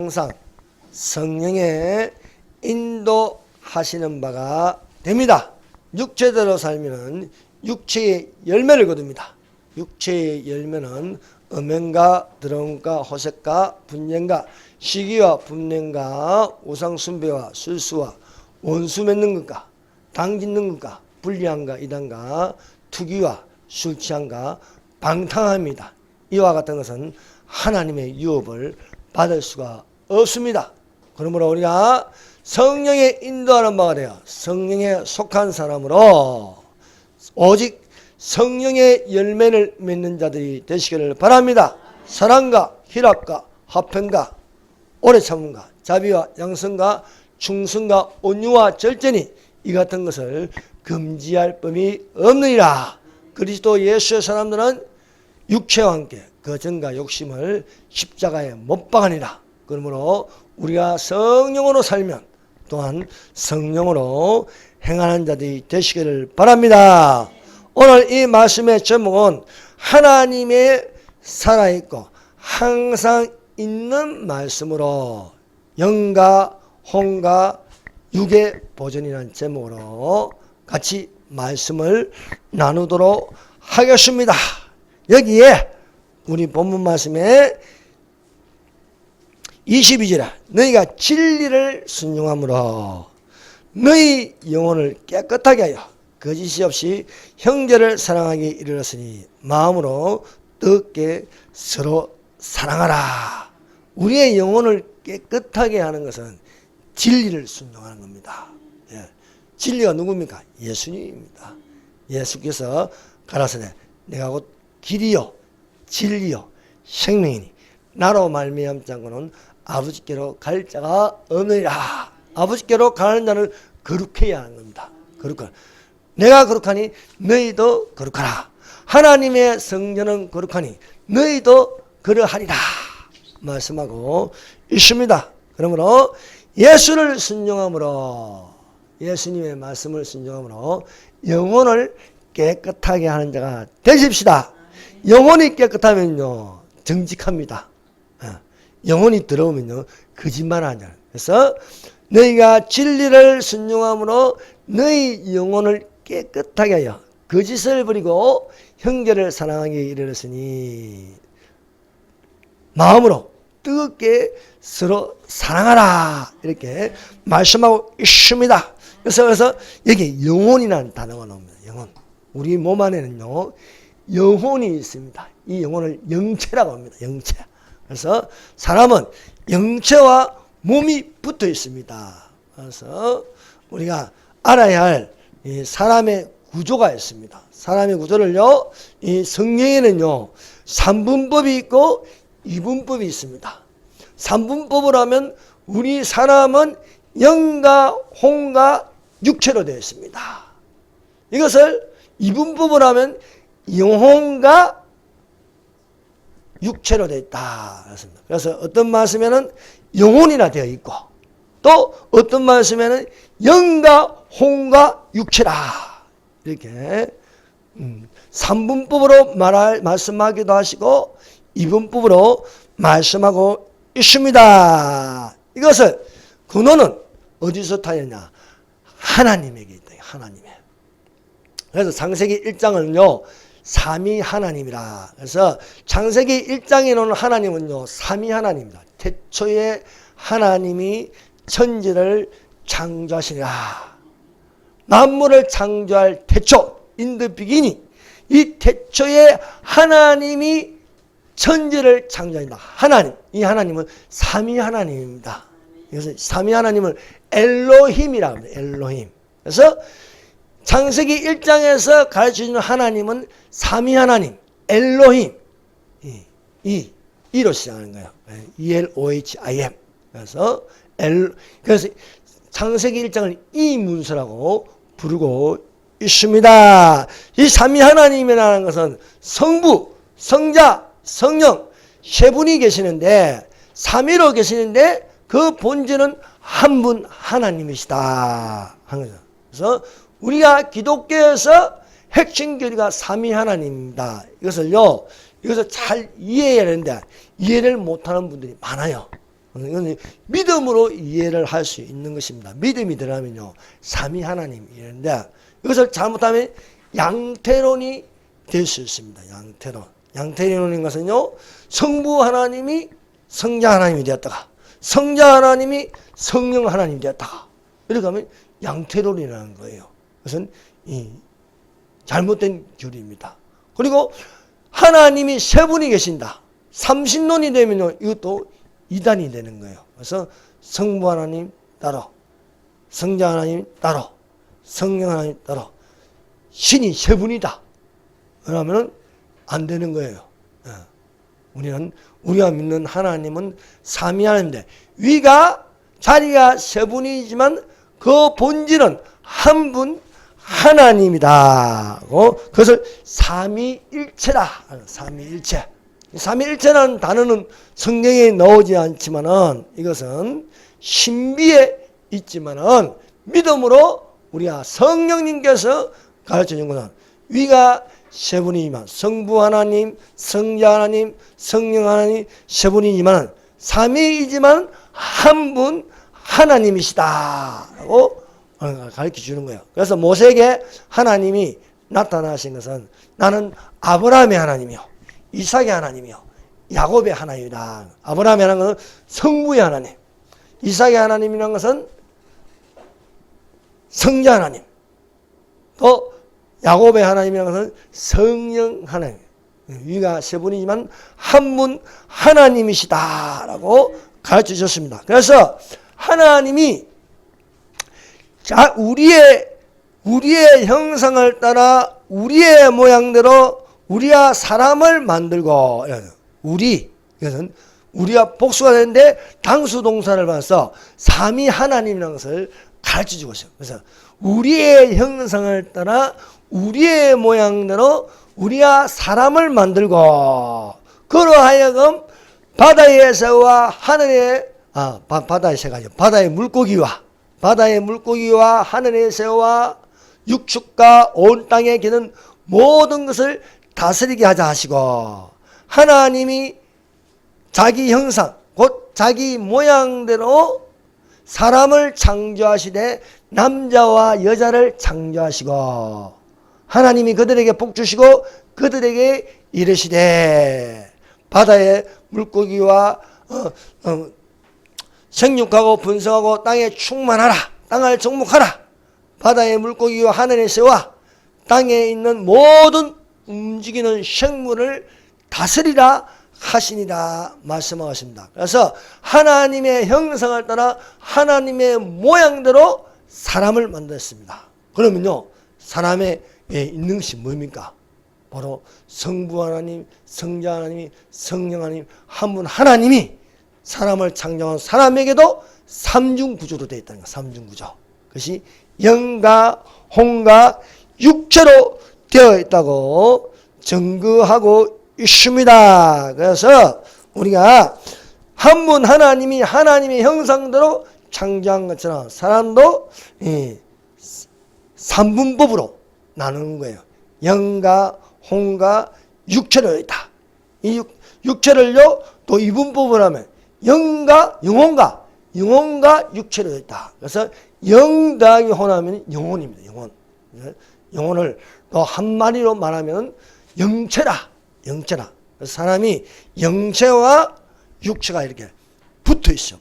항상 성령의 인도하시는 바가 됩니다. 육체대로 살면 육체의 열매를 거둡니다. 육체의 열매는 음행과 더러움과 호색과 분쟁과 시기와 분냄과 우상숭배와 술수와 원수 맺는 것과 당 짓는 것과 불리함과 이단과 투기와 술 취함과 방탕함입니다. 이와 같은 것은 하나님의 유업을 받을 수가 없습니다. 그러므로 우리가 성령의 인도하는 바가 되어 성령에 속한 사람으로 오직 성령의 열매를 맺는 자들이 되시기를 바랍니다. 사랑과 희락과 화평과 오래 참음과 자비와 양성과 충성과 온유와 절제니 이 같은 것을 금지할 법이 없느니라. 그리스도 예수의 사람들은 육체와 함께 거정과 욕심을 십자가에 못 박으니라. 그러므로 우리가 성령으로 살면 또한 성령으로 행하는 자들이 되시기를 바랍니다. 오늘 이 말씀의 제목은 하나님의 살아있고 항상 있는 말씀으로 영과 혼과 육의 보존이라는 제목으로 같이 말씀을 나누도록 하겠습니다. 여기에 우리 본문 말씀에 22절에 너희가 진리를 순종함으로 너희 영혼을 깨끗하게 하여 거짓이 없이 형제를 사랑하기 이르렀으니 마음으로 뜨겁게 서로 사랑하라. 우리의 영혼을 깨끗하게 하는 것은 진리를 순종하는 겁니다. 예. 진리가 누굽니까? 예수님입니다. 예수께서 가라사대 내가 곧 길이요 진리요 생명이니 나로 말미암지 않고는 아버지께로 갈 자가 없느니라. 아버지께로 가는 자는 거룩해야 하는 겁니다. 거룩하라. 내가 거룩하니 너희도 거룩하라. 하나님의 성전은 거룩하니 너희도 그러하리라 말씀하고 있습니다. 그러므로 예수를 순종함으로 예수님의 말씀을 순종함으로 영혼을 깨끗하게 하는 자가 되십시다. 영혼이 깨끗하면요 정직합니다. 영혼이 더러우면요 거짓말하는 자. 그래서 너희가 진리를 순종함으로 너희 영혼을 깨끗하게 하여 거짓을 버리고 형제를 사랑하기 이르렀으니 마음으로 뜨겁게 서로 사랑하라 이렇게 말씀하고 있습니다. 그래서 여기 영혼이라는 단어가 나옵니다. 영혼. 우리 몸 안에는요 영혼이 있습니다. 이 영혼을 영체라고 합니다. 영체. 그래서 사람은 영체와 몸이 붙어 있습니다. 그래서 우리가 알아야 할 이 사람의 구조가 있습니다. 사람의 구조를요, 이 성경에는요, 3분법이 있고 2분법이 있습니다. 3분법을 하면 우리 사람은 영과 혼과 육체로 되어 있습니다. 이것을 2분법을 하면 영혼과 육체로 되어 있다. 그래서 어떤 말씀에는 영혼이나 되어 있고 또 어떤 말씀에는 영과 혼과 육체라. 이렇게 3분법으로 말씀하기도 하시고 2분법으로 말씀하고 있습니다. 이것을 근원은 어디서 타였냐? 하나님에게 있다. 하나님에. 그래서 창세기 1장은요. 삼위 하나님이라. 그래서 창세기 1장에 나오는 하나님은요. 삼위 하나님입니다. 태초에 하나님이 천지를 창조하시니라. 만물을 창조할 태초, in the beginning. 이 태초에 하나님이 천지를 창조한다. 하나님, 이 하나님은 삼위 하나님입니다. 그래서 삼위 하나님을 엘로힘이라고 합니다. 엘로힘. 그래서 창세기 1장에서 가르쳐주는 하나님은 삼위 하나님, 엘로힘. 이로 시작하는 거예요. ELOHIM. 그래서 창세기 1장을 이 문서라고 부르고 있습니다. 이 삼위 하나님이라는 것은 성부, 성자, 성령 세 분이 계시는데 삼위로 계시는데 그 본질은 한 분 하나님이시다 하는 거죠. 그래서 우리가 기독교에서 핵심 교리가 삼위 하나님입니다. 이것을 잘 이해해야 되는데 이해를 못하는 분들이 많아요. 이건 믿음으로 이해를 할 수 있는 것입니다. 믿음이 들어가면요, 삼위 하나님 이런데 이것을 잘못하면 양태론이 될 수 있습니다. 양태론. 양태론인 것은요, 성부 하나님이 성자 하나님이 되었다가 성자 하나님이 성령 하나님이 되었다가 이렇게 하면 양태론이라는 거예요. 그것은 잘못된 교리입니다. 그리고 하나님이 세 분이 계신다. 삼신론이 되면요, 이것도 이단이 되는 거예요. 그래서 성부 하나님 따로, 성자 하나님 따로, 성령 하나님 따로, 신이 세 분이다. 그러면은 안 되는 거예요. 우리가 믿는 하나님은 삼위 하나님인데, 위가 자리가 세 분이지만 그 본질은 한 분 하나님이다. 그것을 삼위일체라. 삼위일체. 삼위일체라는 단어는 성경에 나오지 않지만은 이것은 신비에 있지만은 믿음으로 우리가 성령님께서 가르쳐 준 것은 위가 세 분이지만 성부 하나님, 성자 하나님, 성령 하나님 세 분이지만 삼위이지만 한 분 하나님이시다라고 가르쳐 주는 거예요. 그래서 모세에게 하나님이 나타나신 것은 나는 아브라함의 하나님이요, 이삭의 하나님이요, 야곱의 하나님이다. 아브라함의 하나님은 성부의 하나님, 이삭의 하나님이라는 것은 성자 하나님, 또 야곱의 하나님이라는 것은 성령 하나님. 위가 세 분이지만 한 분 하나님이시다라고 가르쳐 주셨습니다. 그래서 하나님이 우리의 형상을 따라 우리의 모양대로 우리가 사람을 만들고, 이것은 우리가 복수가 되는데 당수 동사를 봐서 삼위 하나님이라는 것을 가르쳐 주고 있어요. 그래서 우리의 형상을 따라 우리의 모양대로 우리가 사람을 만들고, 그러하여금 바다의 새와 하늘의 바다의 새가 아니고 바다의 물고기와 하늘의 새와 육축과 온 땅에 기는 모든 것을 다스리게 하자 하시고, 하나님이 자기 형상 곧 자기 모양대로 사람을 창조하시되 남자와 여자를 창조하시고, 하나님이 그들에게 복 주시고 그들에게 이르시되 바다의 물고기와 생육하고 분성하고 땅에 충만하라. 땅을 정복하라. 바다의 물고기와 하늘의 새와 땅에 있는 모든 움직이는 생물을 다스리라 하시니라 말씀하십니다. 그래서 하나님의 형상을 따라 하나님의 모양대로 사람을 만들었습니다. 그러면요, 사람의 있는 것이 뭡니까? 바로 성부 하나님, 성자 하나님, 성령 하나님, 한 분 하나님이 사람을 창조한 사람에게도 삼중구조로 되어 있다는 거예요. 삼중구조. 그것이 영과 혼과 육체로 되어 있다고 증거하고 있습니다. 그래서 우리가 한 분 하나님이 하나님의 형상대로 창조한 것처럼 사람도 삼분법으로 나누는 거예요. 영과 혼과 육체로 있다. 이 육체를요 또 이분법을 하면 영혼과 육체로 있다. 그래서 영 더하기 혼하면 영혼입니다. 영혼. 영혼을 또 한마디로 말하면 영체라. 그래서 사람이 영체와 육체가 이렇게 붙어 있어.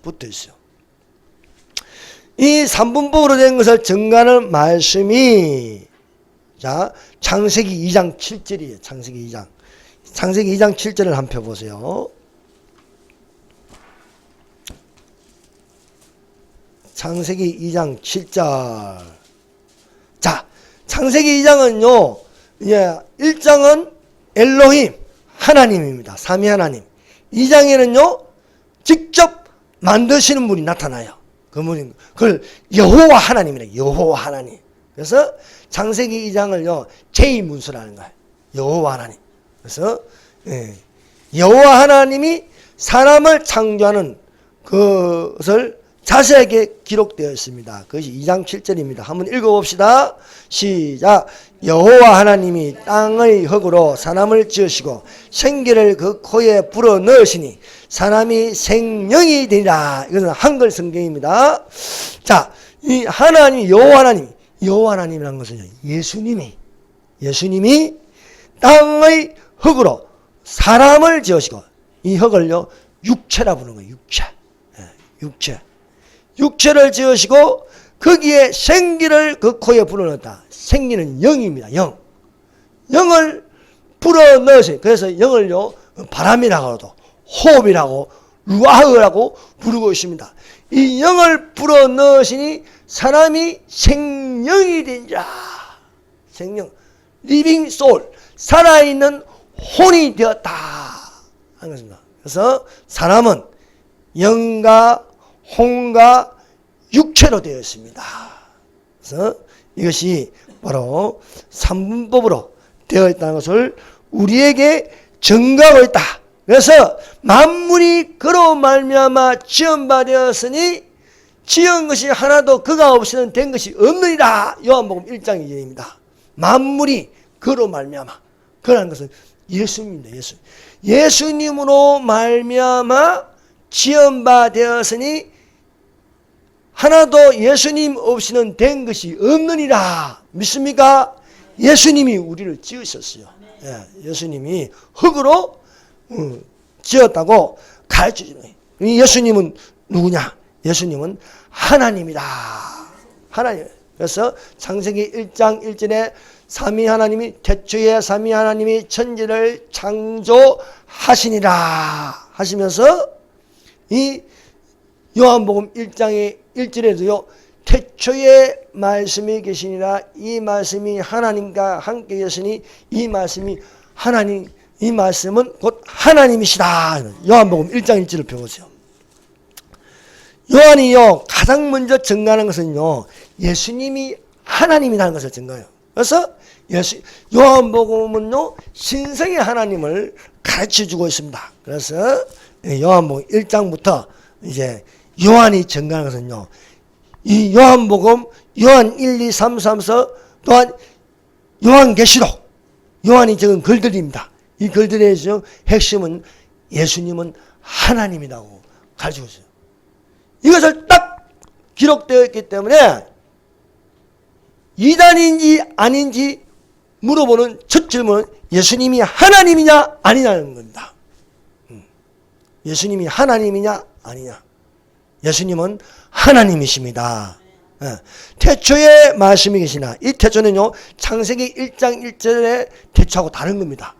이 삼분법으로 된 것을 증가하는 말씀이 창세기 2장 7절이에요. 창세기 2장 7절을 한번 펴보세요. 창세기 2장 7절. 자, 창세기 2장은요, 1장은 엘로힘, 하나님입니다. 삼위 하나님. 2장에는요, 직접 만드시는 분이 나타나요. 그걸 여호와 하나님이래요. 여호와 하나님. 그래서 창세기 2장을요, 제2문서라는 거예요. 여호와 하나님. 그래서, 여호와 하나님이 사람을 창조하는 그것을 자세하게 기록되어 있습니다. 그것이 2장 7절입니다. 한번 읽어봅시다. 시작. 여호와 하나님이 땅의 흙으로 사람을 지으시고 생기를 그 코에 불어 넣으시니 사람이 생명이 되리라. 이것은 한글 성경입니다. 자, 이 하나님, 여호와 하나님이라는 것은 예수님이 땅의 흙으로 사람을 지으시고, 이 흙을요 육체라 부르는 거예요. 육체를 지으시고 거기에 생기를 그 코에 불어넣었다. 생기는 영입니다. 영을 불어넣으시. 그래서 영을요 바람이라고도 호흡이라고 루아흐라고 부르고 있습니다. 이 영을 불어넣으시니 사람이 생명이 된자. 생명, 리빙 소울, 살아있는 혼이 되었다 하는 것입니다. 그래서 사람은 영과 혼과 육체로 되어 있습니다. 그래서 이것이 바로 삼분법으로 되어 있다는 것을 우리에게 증거하고 있다. 그래서 만물이 그로 말미암아 지음받았으니 지은 것이 하나도 그가 없이는 된 것이 없느니라. 요한복음 1장 2절입니다. 만물이 그로 말미암아. 그라는 것은 예수님입니다. 예수님으로 말미암아 지음받았으니 하나도 예수님 없이는 된 것이 없느니라. 믿습니까? 예수님이 우리를 지으셨어요. 예수님이 흙으로 지었다고 가르쳐주는 거예요. 예수님은 누구냐? 예수님은 하나님이다. 하나님. 그래서 창세기 1장 1절에 삼위 하나님이 태초에 삼위 하나님이 천지를 창조하시니라 하시면서 이 요한복음 1장의 1절에도요 태초에 말씀이 계시니라. 이 말씀이 하나님과 함께 계시니 이 말씀은 곧 하나님이시다. 요한복음 1장 1절을 펴보세요. 요한이요 가장 먼저 증거하는 것은요 예수님이 하나님이라는 것을 증거해요. 그래서 요한복음은요 신성의 하나님을 가르쳐주고 있습니다. 그래서 요한복음 1장부터 이제 요한이 증거하는 것은요 이 요한복음, 요한 1, 2, 3, 4 또한 요한계시록, 요한이 적은 글들입니다. 이 글들의 핵심은 예수님은 하나님이라고 가르치고 있어요. 이것을 딱 기록되어 있기 때문에 이단인지 아닌지 물어보는 첫 질문은 예수님이 하나님이냐 아니냐는 겁니다. 예수님이 하나님이냐 아니냐. 예수님은 하나님이십니다. 태초에 말씀이 계시나. 이 태초는요 창세기 1장 1절의 태초하고 다른 겁니다.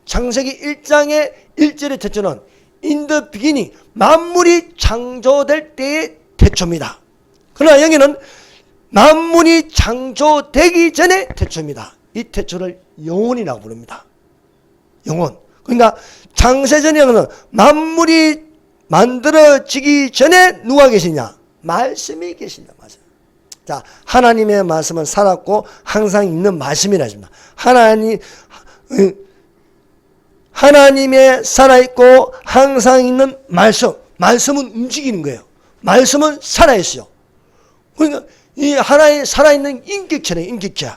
창세기 1장의 1절의 태초는 In the beginning, 만물이 창조될 때의 태초입니다. 그러나 여기는 만물이 창조되기 전의 태초입니다. 이 태초를 영혼이라고 부릅니다. 영혼. 그러니까 창세전에는 만물이 만들어지기 전에 누가 계시냐? 말씀이 계신다. 맞아요. 자, 하나님의 말씀은 살았고 항상 있는 말씀이라 했습니다. 하나님의 살아있고 항상 있는 말씀. 말씀은 움직이는 거예요. 말씀은 살아있어요. 그러니까 이 하나의 살아있는 인격체네, 인격체.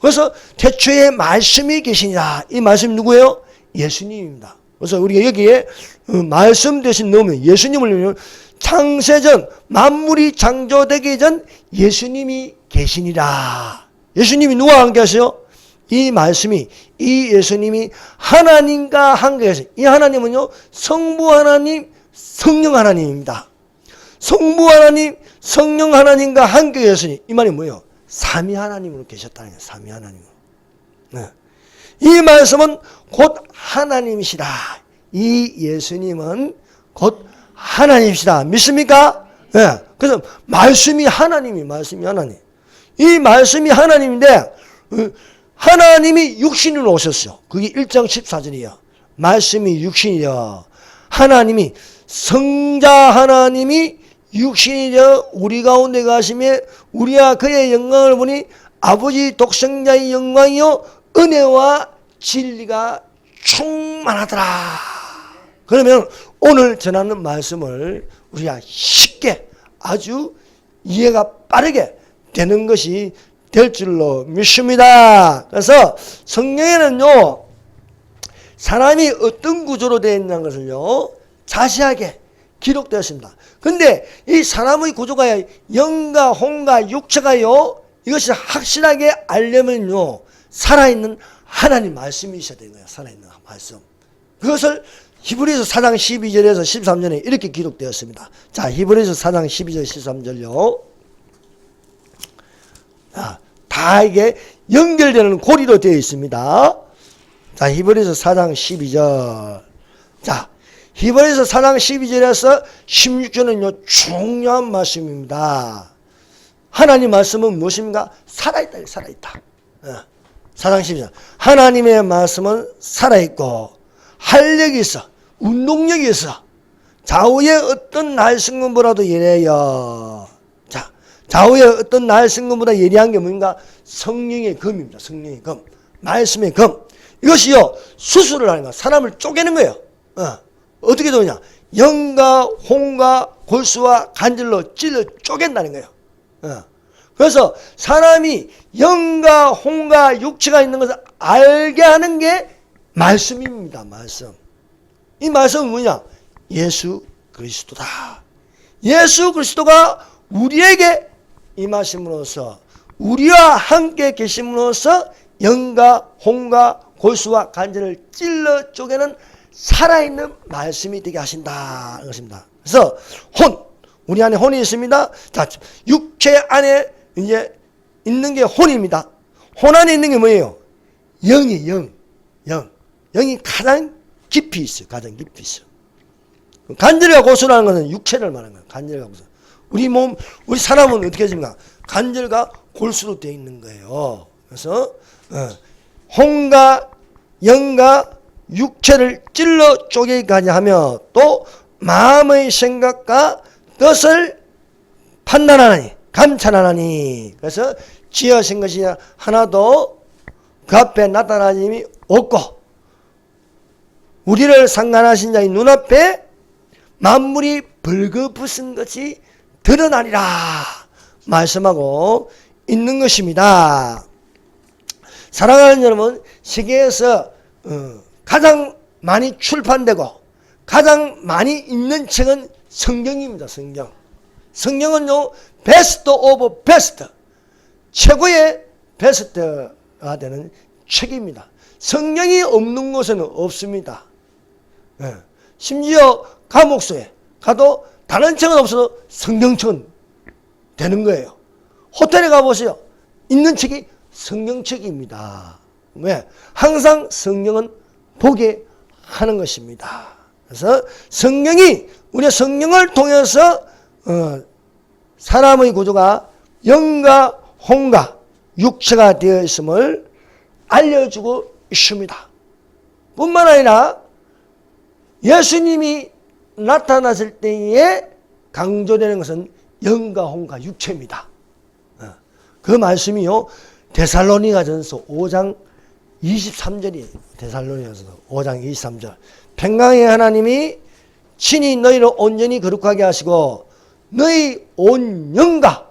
그래서 태초에 말씀이 계시니라. 이 말씀이 누구예요? 예수님입니다. 그래서 우리가 여기에 말씀 대신 넣으면 예수님을 넣으면 창세전 만물이 창조되기 전 예수님이 계시니라. 예수님이 누구와 함께 하세요? 이 말씀이, 이 예수님이 하나님과 함께 계세요. 이 하나님은요 성부 하나님, 성령 하나님입니다. 성부 하나님, 성령 하나님과 함께 계시니 이 말이 뭐예요? 삼위 하나님으로 계셨다는 거예요. 삼위 하나님으로. 네. 이 말씀은 곧 하나님이시다. 이 예수님은 곧 하나님이시다. 믿습니까? 네. 그래서 말씀이 하나님. 이 말씀이 하나님인데 하나님이 육신으로 오셨어요. 그게 1장 14절이에요. 말씀이 육신이여. 하나님이 성자 하나님이 육신이 되어 우리 가운데 가시며 우리가 그의 영광을 보니 아버지 독생자의 영광이요 은혜와 진리가 충만하더라. 그러면 오늘 전하는 말씀을 우리가 쉽게 아주 이해가 빠르게 되는 것이 될 줄로 믿습니다. 그래서 성경에는요, 사람이 어떤 구조로 되어 있는 것을요, 자세하게 기록되었습니다. 근데 이 사람의 구조가 영과 혼과 육체가요, 이것이 확실하게 알려면요, 살아있는 하나님 말씀이 있어야 되는 거예요. 살아있는 말씀. 그것을 히브리서 4장 12절에서 13절에 이렇게 기록되었습니다. 자, 히브리서 4장 12절 13절요. 다 이게 연결되는 고리로 되어 있습니다. 자, 히브리서 4장 12절. 자, 히브리서 4장 12절에서 16절은요, 중요한 말씀입니다. 하나님 말씀은 무엇입니까? 살아있다, 살아있다. 4장 12절. 하나님의 말씀은 살아있고, 활력이 있어, 운동력이 있어, 좌우의 어떤 날승근보다도 예리해요. 자, 좌우의 어떤 날승근보다 예리한 게 뭔가? 성령의 검입니다. 성령의 검. 말씀의 검. 이것이요, 수술을 하는 거야. 사람을 쪼개는 거예요. 어떻게 되느냐? 영과 혼과 골수와 간질로 찔러 쪼갠다는 거예요. 그래서 사람이 영과 혼과 육체가 있는 것을 알게 하는 게 말씀입니다. 말씀. 이 말씀은 뭐냐? 예수 그리스도다. 예수 그리스도가 우리에게 임하심으로써, 우리와 함께 계심으로써 영과 혼과 골수와 간질을 찔러 쪼개는 살아있는 말씀이 되게 하신다. 것입니다. 그래서 혼, 우리 안에 혼이 있습니다. 자, 육체 안에 이제 있는 게 혼입니다. 혼 안에 있는 게 뭐예요? 영이 영. 영이 가장 깊이 있어요. 가장 깊이 있어요. 간절과 고수라는 것은 육체를 말하는 거예요. 간절과 고수. 우리 몸, 우리 사람은 어떻게 해집니까? 간절과 골수로 되어 있는 거예요. 그래서 혼과 영과 육체를 찔러 쪼개기까지 하며 또 마음의 생각과 뜻을 판단하나니, 감찰하나니. 그래서 지으신 것이 하나도 그 앞에 나타나짐이 없고, 우리를 상관하신 자의 눈앞에 만물이 벌거벗은 것이 드러나리라 말씀하고 있는 것입니다. 사랑하는 여러분, 세계에서 가장 많이 출판되고 가장 많이 읽는 책은 성경입니다. 성경. 성경은요, 베스트 오브 베스트, 최고의 베스트가 되는 책입니다. 성경이 없는 곳에는 없습니다. 심지어 감옥소에 가도 다른 책은 없어도 성경책은 되는 거예요. 호텔에 가보세요. 있는 책이 성경책입니다. 왜? 항상 성경은 보게 하는 것입니다. 그래서 성경이, 우리가 성경을 통해서 사람의 구조가 영과 혼과 육체가 되어 있음을 알려주고 있습니다. 뿐만 아니라 예수님이 나타났을 때에 강조되는 것은 영과 혼과 육체입니다. 그 말씀이요, 데살로니가전서 5장 23절이에요. 데살로니가전서 5장 23절. 평강의 하나님이 친히 너희를 온전히 거룩하게 하시고 너희 온 영과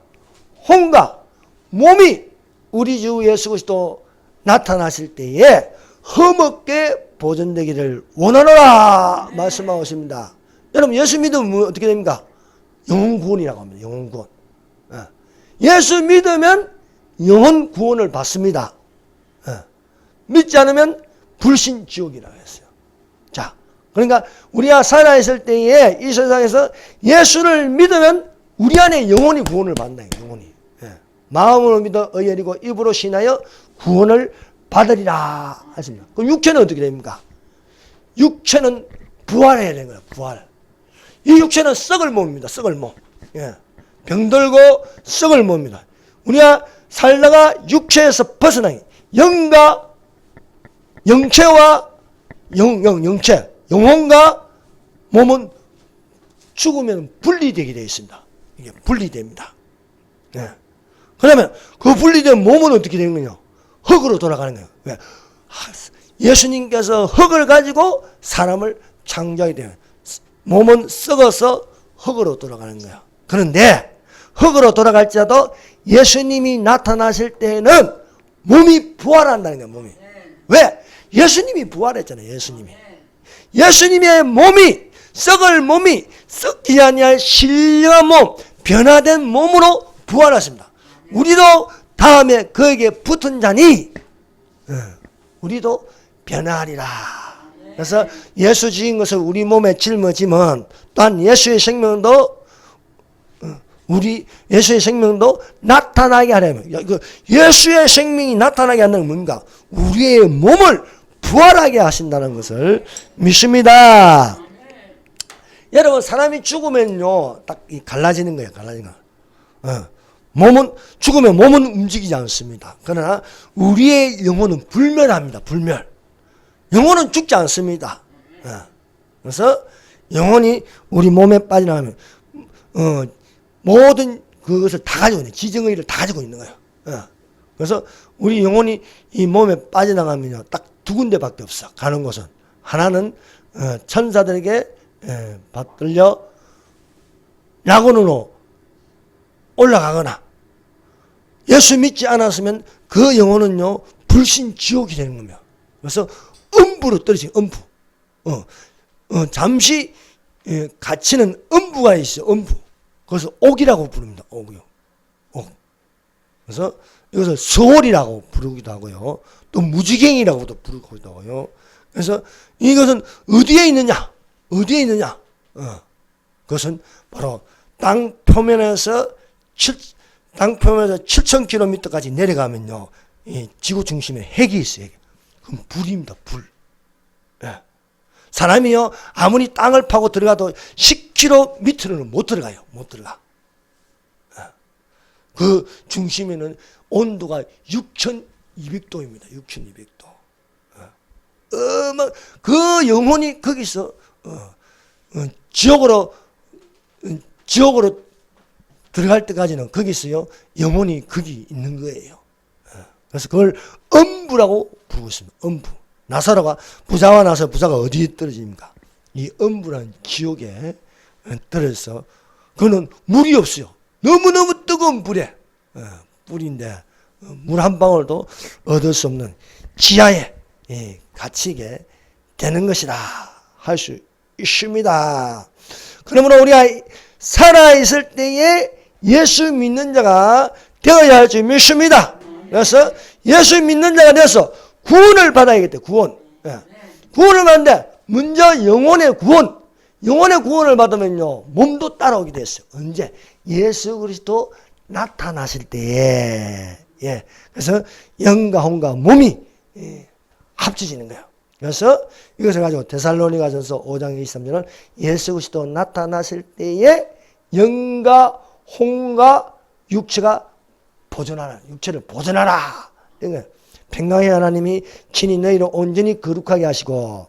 혼과 몸이 우리 주 예수 그리스도 나타나실 때에 흠없게 보존되기를 원하노라 말씀하고 있습니다. 여러분, 예수 믿으면 어떻게 됩니까? 영혼 구원이라고 합니다. 영혼 구원. 예수 믿으면 영혼 구원을 받습니다. 믿지 않으면 불신 지옥이라고 했어요. 자, 그러니까 우리가 살아있을 때에 이 세상에서 예수를 믿으면 우리 안에 영혼이 구원을 받는다. 영혼이. 마음으로 믿어 의열이고 입으로 신하여 구원을 받으리라 하십니다. 그럼 육체는 어떻게 됩니까? 육체는 부활해야 되는 거예요. 부활. 이 육체는 썩을 몸입니다. 썩을 몸. 병들고 썩을 몸입니다. 우리가 살다가 육체에서 벗어나기, 영과 영체와 영체, 영혼과 몸은 죽으면 분리되게 되어 있습니다. 이게 분리됩니다. 그러면 그 분리된 몸은 어떻게 되는 거냐? 흙으로 돌아가는 거예요. 왜? 예수님께서 흙을 가지고 사람을 창조하게 돼요. 몸은 썩어서 흙으로 돌아가는 거예요. 그런데 흙으로 돌아갈지라도 예수님이 나타나실 때는 몸이 부활한다는 거예요. 몸이. 왜? 예수님이 부활했잖아요. 예수님의 몸이, 썩을 몸이 썩지 아니할 신령한 몸, 변화된 몸으로 부활하십니다. 우리도 다음에 그에게 붙은 자니 우리도 변화하리라. 그래서 예수 지은 것을 우리 몸에 짊어지면 또한 예수의 생명도 나타나게 하려면, 예수의 생명이 나타나게 한다는 뭔가? 우리의 몸을 부활하게 하신다는 것을 믿습니다. 여러분, 사람이 죽으면요, 딱 갈라지는 거예요. 죽으면 몸은 움직이지 않습니다. 그러나 우리의 영혼은 불멸합니다. 영혼은 죽지 않습니다. 그래서 영혼이 우리 몸에 빠져나가면 모든 그것을 다 가지고 있는, 지정의를 다 가지고 있는 거예요. 그래서 우리 영혼이 이 몸에 빠져나가면요, 딱 두 군데밖에 없어. 가는 곳은 하나는 천사들에게 받들려 낙원으로 올라가거나, 예수 믿지 않았으면 그 영혼은요 불신 지옥이 되는 겁니다. 그래서 음부로 떨어지는, 음부. 잠시 갇히는 음부가 있어요. 음부. 그래서 옥이라고 부릅니다. 옥이요. 옥. 그래서 이것을 수월이라고 부르기도 하고요. 또 무지갱이라고도 부르기도 하고요. 그래서 이것은 어디에 있느냐? 그것은 바로 땅 표면에서 7,000km까지 내려가면요, 이 지구 중심에 핵이 있어요. 그럼 불입니다. 불. 사람이요, 아무리 땅을 파고 들어가도 10km 밑으로는 못 들어가요. 그 중심에는 온도가 6,200도입니다. 6,200도. 그 영혼이 거기서 지옥으로 들어갈 때까지는 거기서요, 영혼이 거기 있는 거예요. 그래서 그걸 음부라고 부르고 있습니다. 음부. 나사로가 부자와 나서 부자가 어디에 떨어집니까? 이 음부라는 지옥에 떨어져서, 그거는 물이 없어요. 너무너무 뜨거운 불인데 물 한 방울도 얻을 수 없는 지하에 갇히게 되는 것이다 할 수 있습니다. 그러므로 우리가 살아있을 때에 예수 믿는 자가 되어야 할 줄 믿습니다. 그래서 예수 믿는 자가 돼서 구원을 받아야겠다. 구원을 받는데 먼저 영혼의 구원을 받으면요, 몸도 따라오게 됐어요. 언제? 예수 그리스도 나타나실 때에. 그래서 영과 혼과 몸이 합쳐지는 거예요. 그래서 이것을 가지고 데살로니가전서 5장 23절은 예수 그리스도 나타나실 때에 영과 혼과 육체를 보존하라. 평강의 하나님이 친히 너희를 온전히 거룩하게 하시고,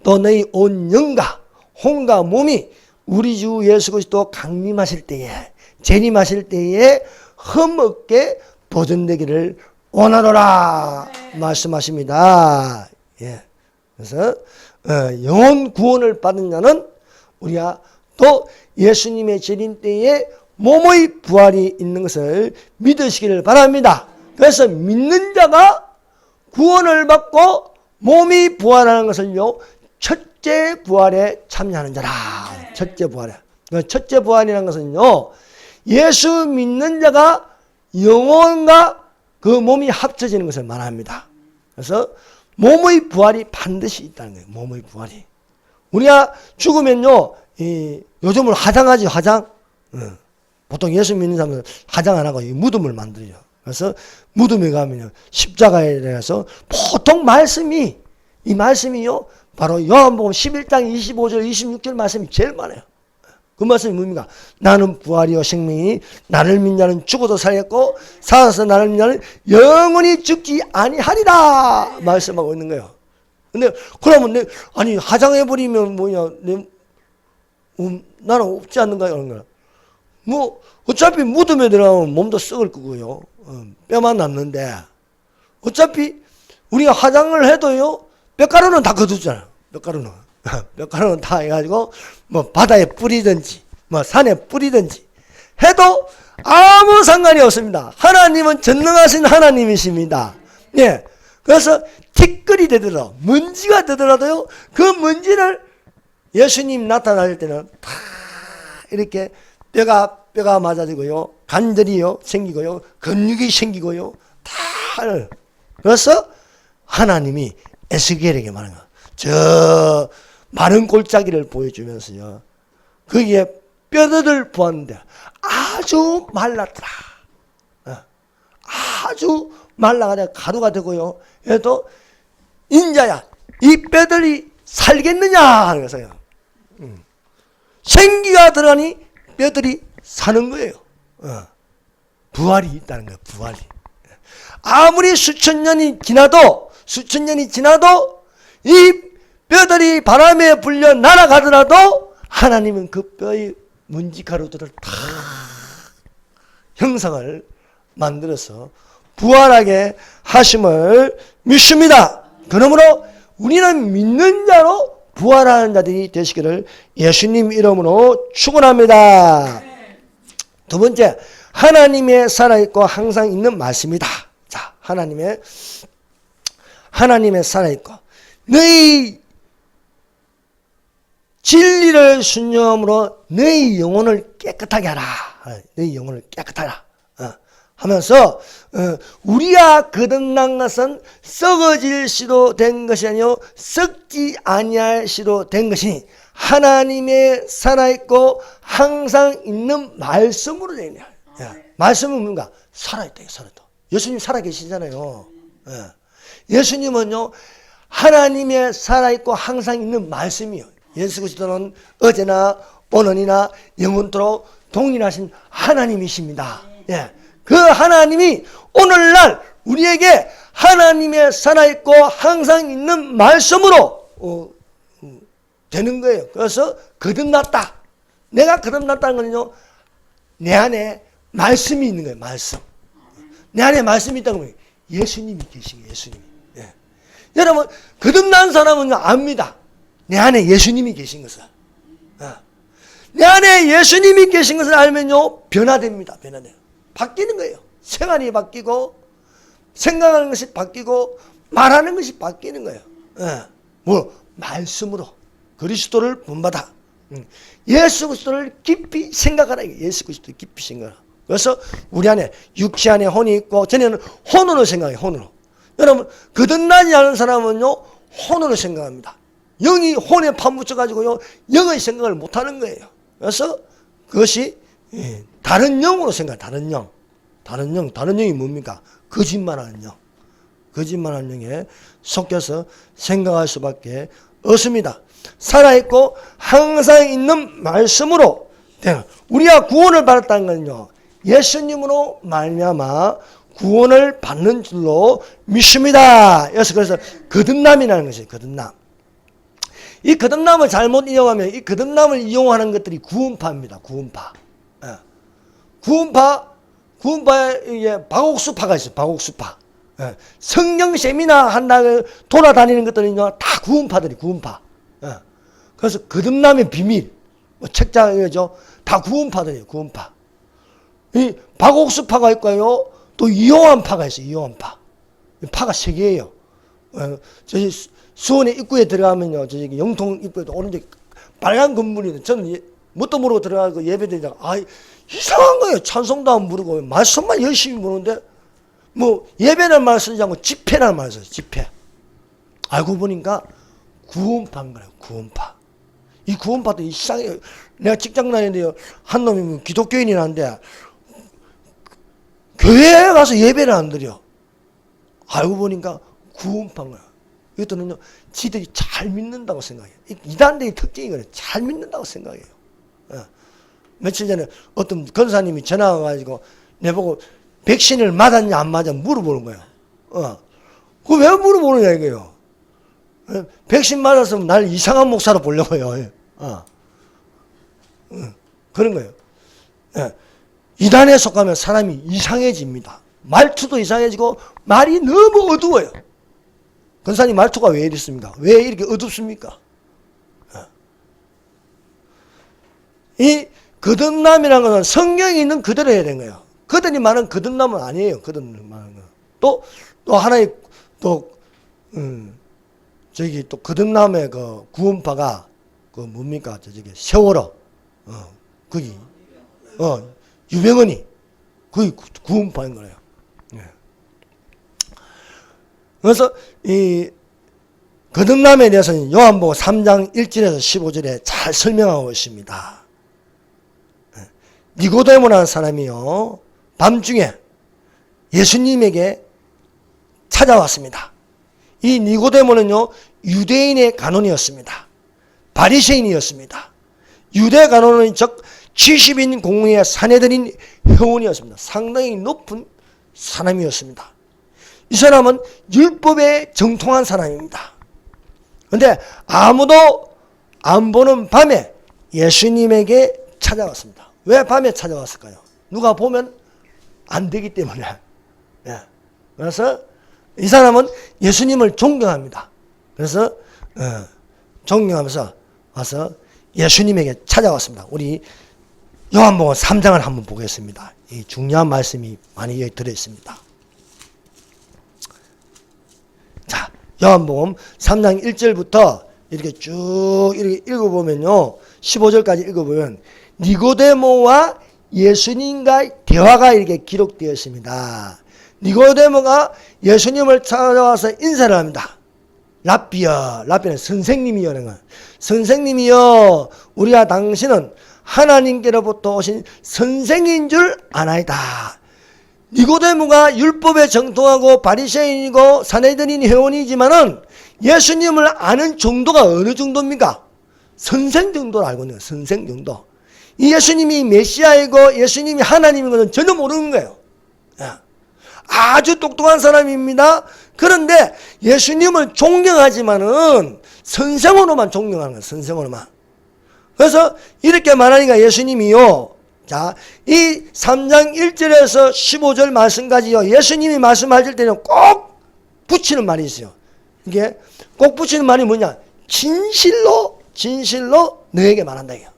또 너희 온 영과 혼과 몸이 우리 주 예수 그리스도 강림하실 때에, 재림하실 때에 흠없게 보존되기를 원하노라 말씀하십니다. 그래서 영혼 구원을 받은 자는 우리가 또 예수님의 재림 때에 몸의 부활이 있는 것을 믿으시기를 바랍니다. 그래서 믿는 자가 구원을 받고 몸이 부활하는 것을요, 첫째 부활에 참여하는 자라. 첫째 부활에. 첫째 부활이라는 것은요, 예수 믿는 자가 영혼과 그 몸이 합쳐지는 것을 말합니다. 그래서 몸의 부활이 반드시 있다는 거예요. 몸의 부활이. 우리가 죽으면요, 요즘은 화장하지, 화장. 보통 예수 믿는 사람은 화장 안 하고 무덤을 만들죠. 그래서 무덤에 가면요, 십자가에 대해서 보통 이 말씀이요, 바로 요한복음 11장 25절 26절 말씀이 제일 많아요. 그 말씀이 뭡니까? 나는 부활이요 생명이, 나를 믿는 자는 죽어도 살겠고 살아서 나를 믿는 자는 영원히 죽지 아니하리라 말씀하고 있는 거예요. 근데 그러면 화장해버리면 나는 없지 않는가 이런 거야. 어차피 무덤에 들어가면 몸도 썩을 거고요, 뼈만 남는데, 어차피 우리가 화장을 해도요, 뼈가루는 다 거두잖아요. 뼈가루는. 뼈가루는 다 해가지고 뭐 바다에 뿌리든지 뭐 산에 뿌리든지 해도 아무 상관이 없습니다. 하나님은 전능하신 하나님이십니다. 예. 그래서 티끌이 되더라도 먼지가 되더라도요, 그 먼지를 예수님 나타날 때는 다 이렇게 뼈가 맞아지고요, 관절이요 생기고요, 근육이 생기고요, 다. 그래서 하나님이 에스겔에게 말하는 거예요. 저 마른 골짜기를 보여주면서요, 거기에 뼈들을 보았는데 아주 말랐더라. 아주 말라가지고 가루가 되고요. 그래도 인자야, 이 뼈들이 살겠느냐 그래서요. 생기가 들어가니 뼈들이 사는 거예요. 부활이 있다는 거예요. 부활이. 아무리 수천 년이 지나도 이 뼈들이 바람에 불려 날아가더라도 하나님은 그 뼈의 먼지가루들을 다 형상을 만들어서 부활하게 하심을 믿습니다. 그러므로 우리는 믿는 자로 부활하는 자들이 되시기를 예수님 이름으로 축원합니다. 두 번째, 하나님의 살아있고 항상 있는 말씀이다. 자, 하나님의 살아있고 너희 진리를 순종함으로 너희 영혼을 깨끗하게 하라. 너희 영혼을 깨끗하게 하라. 하면서 우리가 거듭난 것은 썩어질 시로 된 것이 아니요 썩지 아니할 시로 된 것이니 하나님의 살아있고 항상 있는 말씀으로 되냐. 말씀은 뭔가? 살아있다. 살아있다. 예수님 살아계시잖아요. 예수님은요 하나님의 살아있고 항상 있는 말씀이요. 예수 그리스도는 어제나 오늘이나 영원토록 동일하신 하나님이십니다. 예. 그 하나님이 오늘날 우리에게 하나님의 살아있고 항상 있는 말씀으로 되는 거예요. 그래서 거듭났다. 내가 거듭났다는 거는요, 내 안에 말씀이 있는 거예요. 말씀. 내 안에 말씀이 있다는 거예요. 예수님이 계신 거예요. 예수님이. 예. 여러분 거듭난 사람은 압니다. 내 안에 예수님이 계신 것을. 내 안에 예수님이 계신 것을 알면요 변화됩니다. 변화돼요. 바뀌는 거예요. 생활이 바뀌고 생각하는 것이 바뀌고 말하는 것이 바뀌는 거예요. 뭐 말씀으로 그리스도를 본받아. 예수 그리스도를 깊이 생각하라. 예수 그리스도를 깊이 생각하라. 그래서 우리 안에 육체 안에 혼이 있고 전에는 혼으로 생각해요. 혼으로. 여러분 거듭나지 않은 사람은요 혼으로 생각합니다. 영이 혼에 파묻혀 가지고요 영의 생각을 못하는 거예요. 그래서 그것이 다른 영으로 생각. 다른 영이 뭡니까? 거짓말하는 영. 거짓말하는 영에 속여서 생각할 수밖에 없습니다. 살아있고 항상 있는 말씀으로 우리가 구원을 받았다는 건요 예수님으로 말미암아 구원을 받는 줄로 믿습니다. 그래서 거듭남이라는 것이에요. 거듭남. 이 거듭남을 잘못 이용하면 이 거듭남을 이용하는 것들이 구원파입니다. 구원파에 이게 박옥수파가 있어요. 박옥수파. 성령 세미나 한다고 돌아다니는 것들은요 다 구원파. 그래서 거듭남의 비밀, 뭐 책장이죠. 다 구원파들이에요. 구원파. 이 박옥수파가 있고요. 또 이용환파가 있어요. 이용환파. 파가 세 개예요. 저희 수원에 입구에 들어가면요, 저기 영통 입구에도 오른쪽 빨간 건물이 저는 뭣도 모르고 들어가고 예배드리다가 이상한 거예요. 찬송도 안 부르고 말씀만 열심히 부르는데 뭐 예배라는 말 쓰지 않고 집회라는 말 써요. 집회. 알고 보니까 구원파인 거예요. 구원파. 이 구원파도 이상해요. 내가 직장 다니는데요, 한 놈이 기독교인이란데 교회에 가서 예배를 안 드려. 알고 보니까 구원파인 거예요. 이것들은요, 지들이 잘 믿는다고 생각해요. 이단들의 특징이 그래요. 잘 믿는다고 생각해요. 며칠 전에 어떤 권사님이 전화 와가지고 내보고 백신을 맞았냐 안 맞았냐 물어보는 거예요. 그거 왜 물어보느냐 이거예요. 백신 맞았으면 날 이상한 목사로 보려고요. 그런 거예요. 이단에 속하면 사람이 이상해집니다. 말투도 이상해지고 말이 너무 어두워요. 권사님 말투가 왜 이렇습니까? 왜 이렇게 어둡습니까? 이 거듭남이라는 것은 성경에 있는 그대로 해야 되는 거예요. 그들이 말하는 거듭남은 아니에요. 그들이 말하는 거. 또 하나의 저기 또 거듭남의 그 구원파가 그 뭡니까? 저기 세월호 거기 유병헌이 거기 구원파인 거예요. 예. 그래서 이 거듭남에 대해서는 요한복음 3장 1절에서 15절에 잘 설명하고 있습니다. 니고데모라는 사람이요, 밤중에 예수님에게 찾아왔습니다. 이 니고데모는요, 유대인의 간원이었습니다. 바리새인이었습니다. 유대 간원은 즉 70인 공회의 사내들인 회원이었습니다. 상당히 높은 사람이었습니다. 이 사람은 율법에 정통한 사람입니다. 그런데 아무도 안 보는 밤에 예수님에게 찾아왔습니다. 왜 밤에 찾아왔을까요? 누가 보면 안 되기 때문에. 예. 그래서 이 사람은 예수님을 존경합니다. 그래서 존경하면서 와서 예수님에게 찾아왔습니다. 우리 요한복음 3장을 한번 보겠습니다. 이 중요한 말씀이 많이 여기 들어있습니다. 자, 요한복음 3장 1절부터 이렇게 쭉 이렇게 읽어보면요, 15절까지 읽어보면 니고데모와 예수님과 대화가 이렇게 기록되어 있습니다. 니고데모가 예수님을 찾아와서 인사를 합니다. 랍비여, 랍비는 선생님이여는 거예요. 선생님이여, 우리가 당신은 하나님께로부터 오신 선생인 줄 아나이다. 니고데모가 율법에 정통하고 바리새인이고 사내들인 회원이지만은 예수님을 아는 정도가 어느 정도입니까? 선생 정도를 알고 있는 거예요. 선생 정도. 이 예수님이 메시아이고 예수님이 하나님인 것은 전혀 모르는 거예요. 아주 똑똑한 사람입니다. 그런데 예수님을 존경하지만은 선생으로만 존경하는 거예요. 선생으로만. 그래서 이렇게 말하니까 예수님이요, 자, 이 3장 1절에서 15절 말씀까지요, 예수님이 말씀하실 때는 꼭 붙이는 말이 있어요. 이게 꼭 붙이는 말이 뭐냐? 진실로 너에게 말한다 이거.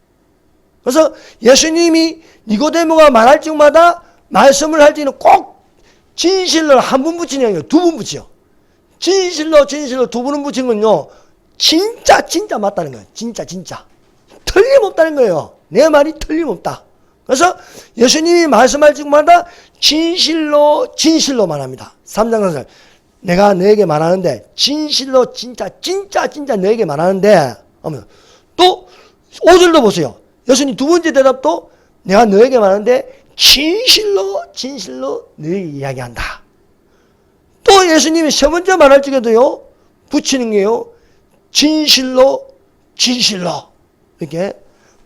그래서 예수님이 니고데모가 말할 적마다 말씀을 할 때는 꼭 진실로 한 번 붙이는 게 아니라 두 번 붙여. 진실로 두 번은 붙인 건요, 진짜 맞다는 거예요. 진짜 틀림없다는 거예요. 내 말이 틀림없다. 그래서 예수님이 말씀할 적마다 진실로 말합니다. 3장 4절, 내가 너에게 말하는데 진실로 진짜 너에게 말하는데, 또 5절도 보세요. 예수님 두 번째 대답도 내가 너에게 말하는데 진실로 너에게 이야기한다. 또 예수님이 세 번째 말할 적에도요, 붙이는 게요, 진실로 이렇게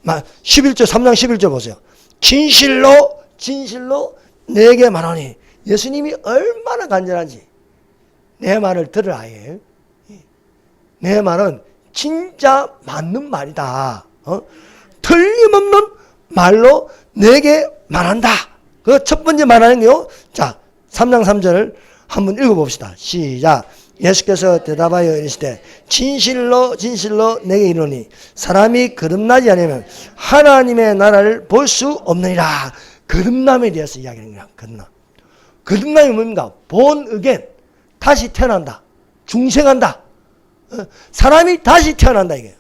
11절 3장 11절 보세요. 진실로 내게 말하니. 예수님이 얼마나 간절한지 내 말을 들으라. 내 말은 진짜 맞는 말이다. 틀림없는 말로 내게 말한다. 그 첫 번째 말하는 게요. 자, 3장 3절을 한번 읽어봅시다. 시작. 예수께서 대답하여 이르시되 진실로 내게 이르노니 사람이 거듭나지 않으면 하나님의 나라를 볼 수 없느니라. 거듭남에 대해서 이야기하는 거야. 거듭남이 뭡니까? 본 어겐, 다시 태어난다. 중생한다. 사람이 다시 태어난다 이게.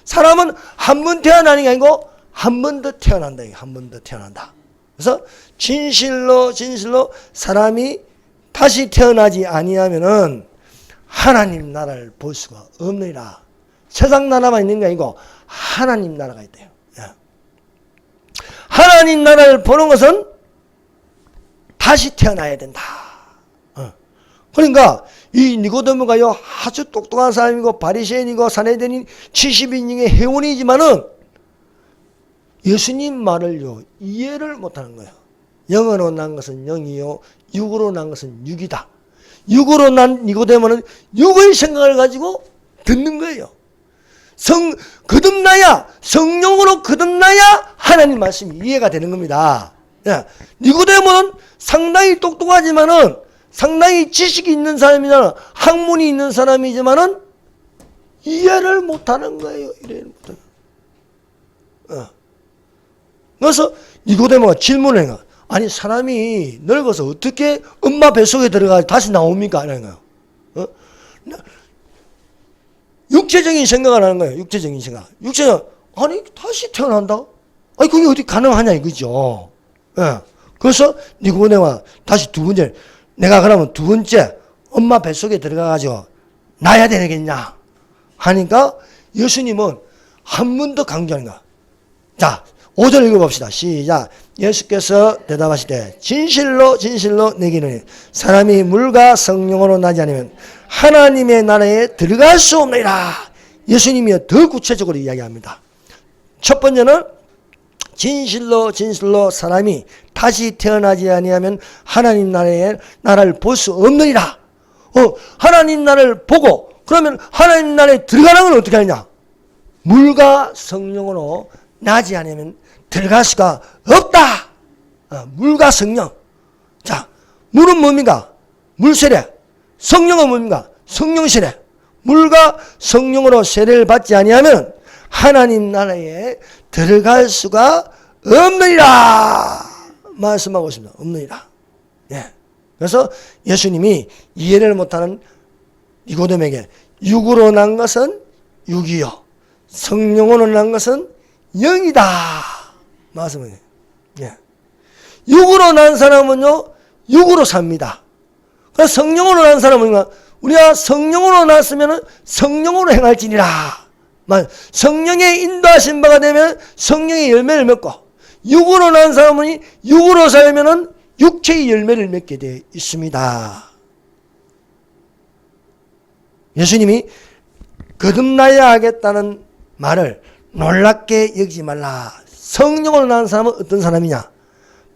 사람은 한 번 태어나는 게 아니고 한 번 더 태어난다. 한 번 더 태어난다. 그래서 진실로 사람이 다시 태어나지 아니하면은 하나님 나라를 볼 수가 없느니라. 세상 나라만 있는 게 아니고 하나님 나라가 있대요. 하나님 나라를 보는 것은 다시 태어나야 된다. 그러니까 이 니고데모가요, 아주 똑똑한 사람이고 바리새인이고 사내들인 70인중의 회원이지만은 예수님 말을요, 이해를 못하는 거예요. 영으로 난 것은 영이요, 육으로 난 것은 육이다. 육으로 난 니고데모는 육의 생각을 가지고 듣는 거예요. 거듭나야, 성령으로 거듭나야 하나님 말씀이 이해가 되는 겁니다. 니고데모는 상당히 똑똑하지만은, 상당히 지식이 있는 사람이잖아, 학문이 있는 사람이지만은 이해를 못하는 거예요. 이해를 못하는. 그래서 니고데모가 질문을 해요. 아니 사람이 늙어서 어떻게 엄마 뱃속에 들어가 다시 나옵니까? 이런 거예요. 어? 육체적인 생각을 하는 거예요. 육체적인 생각. 아니 다시 태어난다? 아니 그게 어디 가능하냐 이거죠. 예. 그래서 니고데모가 다시 두 번째, 내가 그러면 두 번째 엄마 뱃속에 들어가가지고 나야 되겠냐 하니까 예수님은 한 번 더 강조하는 거야. 자, 5절 읽어봅시다. 시작. 예수께서 대답하시되 진실로 진실로 내게 이르노니 사람이 물과 성령으로 나지 않으면 하나님의 나라에 들어갈 수 없느니라. 예수님이 더 구체적으로 이야기합니다. 첫 번째는 진실로 진실로 사람이 다시 태어나지 아니하면 하나님 나라를 볼 수 없느니라. 하나님 나라를 보고 그러면 하나님 나라에 들어가는 건 어떻게 하느냐? 물과 성령으로 나지 않으면 들어갈 수가 없다. 물과 성령. 자, 물은 뭡니까? 물세례. 성령은 뭡니까? 성령세례. 물과 성령으로 세례를 받지 아니하면 하나님 나라에 들어갈 수가 없느니라. 말씀하고 있습니다. 없느니라. 예. 그래서 예수님이 이해를 못하는 니고데모에게 육으로 난 것은 육이요 성령으로 난 것은 영이다. 말씀을. 예. 육으로 난 사람은요 육으로 삽니다. 그래서 성령으로 난 사람은 우리가 성령으로 났으면 성령으로 행할지니라. 성령의 인도하신 바가 되면 성령의 열매를 맺고, 육으로 난 사람은 육으로 살면은 육체의 열매를 맺게 되어 있습니다. 예수님이 거듭나야 하겠다는 말을 놀랍게 여기지 말라. 성령으로 난 사람은 어떤 사람이냐?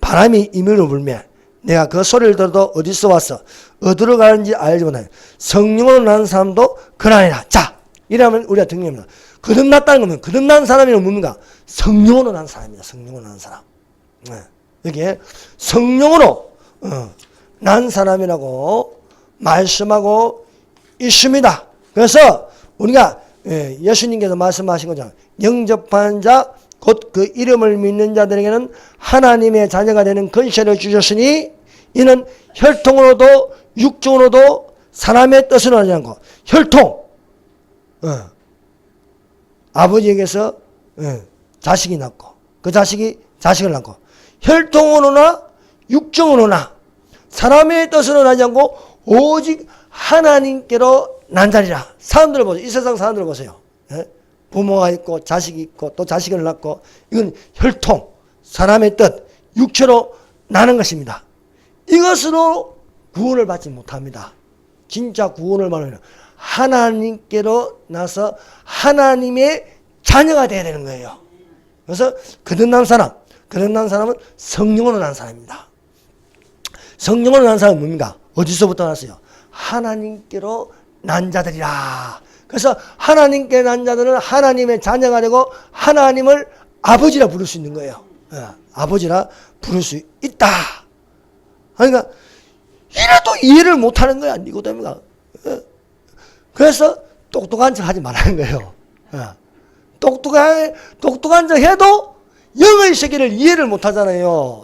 바람이 임의로 불며 내가 그 소리를 들어도 어디서 왔어 어디로 가는지 알지 못하냐. 성령으로 난 사람도 그러하니라. 자, 이러면 우리가 등립니다. 거듭났다는 거면 거듭난 사람이란 뭡니까? 성령으로 난 사람이다. 성령으로 난 사람. 여기에 성령으로 난 사람이라고 말씀하고 있습니다. 그래서 우리가 예수님께서 말씀하신 거죠. 영접한 자 곧 그 이름을 믿는 자들에게는 하나님의 자녀가 되는 권세를 주셨으니 이는 혈통으로도 육종으로도 사람의 뜻으로 하지 않고 혈통 아버지에게서 자식이 낳고 그 자식이 자식을 낳고 혈통으로나 육종으로나 사람의 뜻으로 나지 않고 오직 하나님께로 난 자리라. 사람들을 보세요. 이 세상 사람들을 보세요. 부모가 있고 자식이 있고 또 자식을 낳고 이건 혈통, 사람의 뜻, 육체로 나는 것입니다. 이것으로 구원을 받지 못합니다. 진짜 구원을 받으면 하나님께로 나서 하나님의 자녀가 되어야 되는 거예요. 그래서 거듭난 사람은 성령으로 난 사람입니다. 성령으로 난 사람은 뭡니까? 어디서부터 났어요? 하나님께로 난 자들이라. 그래서 하나님께 난 자들은 하나님의 자녀가 되고 하나님을 아버지라 부를 수 있는 거예요. 아버지라 부를 수 있다. 그러니까 이래도 이해를 못하는 거야. 니고데모가. 그래서 똑똑한 척 하지 말라는 거예요. 똑똑한 척 해도 영의 세계를 이해를 못하잖아요.